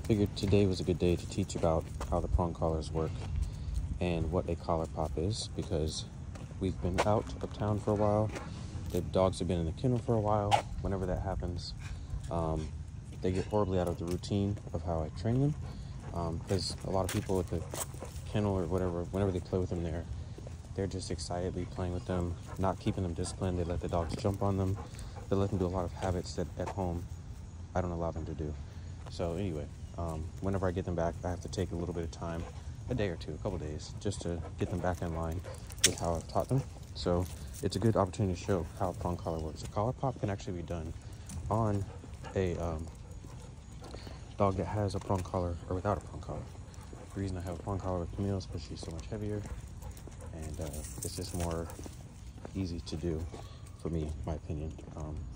Figured today was a good day to teach about how the prong collars work and what a collar pop is, because we've been out of town for a while. The dogs have been in the kennel for a while. Whenever that happens, they get horribly out of the routine of how I train them, because a lot of people at the kennel or whatever, whenever they play with them there, they're just excitedly playing with them, not keeping them disciplined. They let the dogs jump on them. They let them do a lot of habits that at home I don't allow them to do. So anyway, whenever I get them back, I have to take a little bit of time, a day or two, a couple days, just to get them back in line with how I've taught them. So it's a good opportunity to show how a prong collar works. A collar pop can actually be done on a dog that has a prong collar or without a prong collar. The reason I have a prong collar with Camille is because she's so much heavier, and it's just more easy to do for me, my opinion,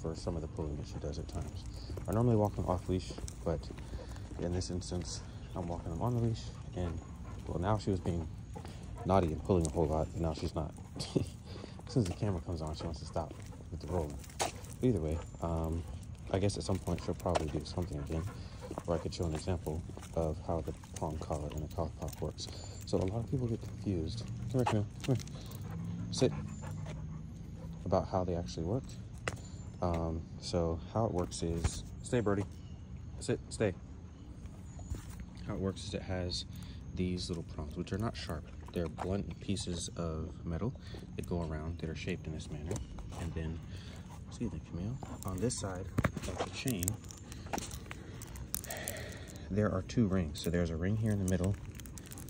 for some of the pulling that she does at times. I normally walk them off leash, but in this instance, I'm walking them on the leash, and well, now she was being naughty and pulling a whole lot, but now she's not. As soon as the camera comes on, she wants to stop with the rolling. But either way, I guess at some point she'll probably do something again, where I could show an example of how the prong collar and the collar pop works. So a lot of people get confused. Come here, Camille, come here. Sit. About how they actually work. So how it works is, stay Birdie, sit, stay. How it works is it has these little prongs, which are not sharp. They're blunt pieces of metal that go around that are shaped in this manner. And then, excuse me, Camille, on this side of the chain, there are two rings. So there's a ring here in the middle,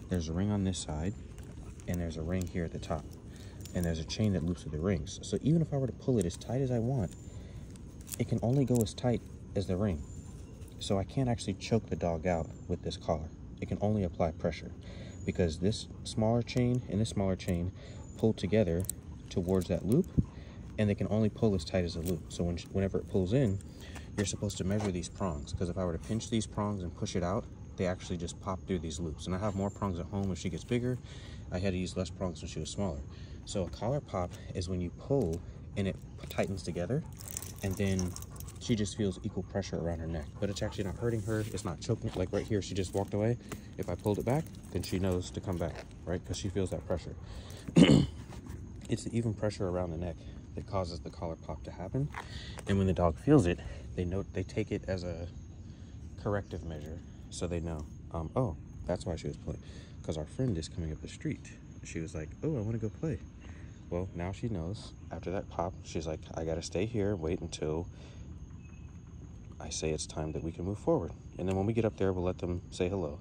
there's a ring on this side, and there's a ring here at the top. And there's a chain that loops with the rings. So even if I were to pull it as tight as I want, it can only go as tight as the ring. So I can't actually choke the dog out with this collar. It can only apply pressure, because this smaller chain and this smaller chain pull together towards that loop, and they can only pull as tight as the loop. So whenever it pulls in, you're supposed to measure these prongs, because if I were to pinch these prongs and push it out, they actually just pop through these loops. And I have more prongs at home. As she gets bigger, I had to use less prongs when she was smaller. So a collar pop is when you pull and it tightens together, and then she just feels equal pressure around her neck, but it's actually not hurting her. It's not choking. Like right here, she just walked away. If I pulled it back, then she knows to come back, right? Because she feels that pressure. It's the even pressure around the neck that causes the collar pop to happen. And when the dog feels it, they take it as a corrective measure. So they know, oh, that's why she was playing. Because our friend is coming up the street. She was like, oh, I want to go play. Well, now she knows. After that pop, she's like, I gotta stay here, wait until I say it's time that we can move forward. And then when we get up there, we'll let them say hello.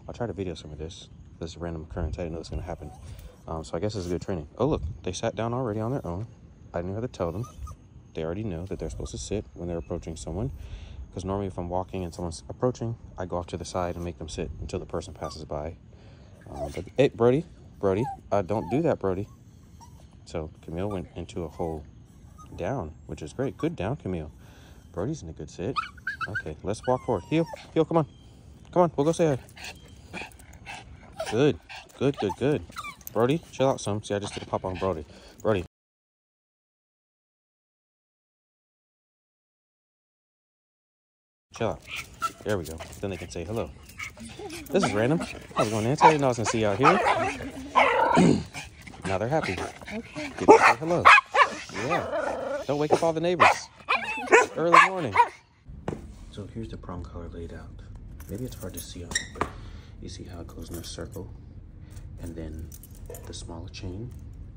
I'll try to video some of this. This is a random occurrence. I didn't know it's gonna happen. So I guess it's good training. Oh, look, they sat down already on their own. I didn't have to tell them. They already know that they're supposed to sit when they're approaching someone. Because normally if I'm walking and someone's approaching, I go off to the side and make them sit until the person passes by. But hey, Brody, don't do that, Brody. So Camille went into a whole down, which is great. Good down, Camille. Brody's in a good sit. Okay, let's walk forward. Heel, come on. Come on, we'll go say hi. Good. Brody, chill out some. See, I just did a pop on Brody. Brody. Chill out. There we go. Then they can say hello. This is random. How's it going, Nancy? I didn't know I was going to see you out here. Now they're happy. Okay. Get to say hello. Yeah. Don't wake up all the neighbors. Early morning. So here's the prong collar laid out. Maybe it's hard to see on it, but you see how it goes in a circle. And then the smaller chain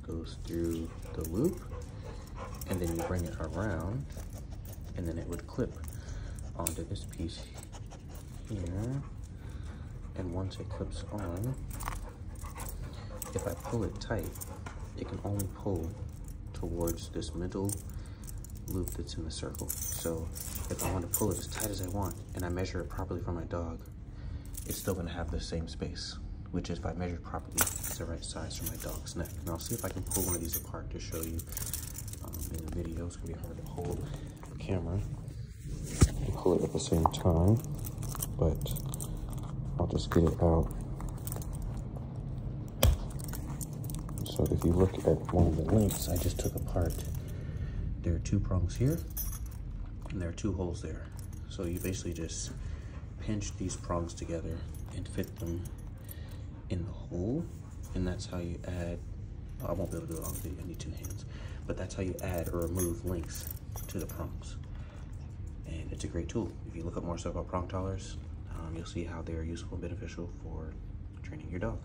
goes through the loop. And then you bring it around. And then it would clip onto this piece here. And once it clips on, if I pull it tight, it can only pull towards this middle loop that's in the circle. So if I want to pull it as tight as I want and I measure it properly for my dog, it's still going to have the same space, which is, if I measure properly, it's the right size for my dog's neck. And I'll see if I can pull one of these apart to show you in the video. It's going to be hard to hold the camera and pull it at the same time, but I'll just get it out. So if you look at one of the links I just took apart, there are two prongs here, and there are two holes there. So you basically just pinch these prongs together and fit them in the hole, and that's how you add, I won't be able to do it on video, I need 2 hands, but that's how you add or remove links to the prongs. And it's a great tool. If you look up more stuff about prong collars, you'll see how they're useful and beneficial for training your dog.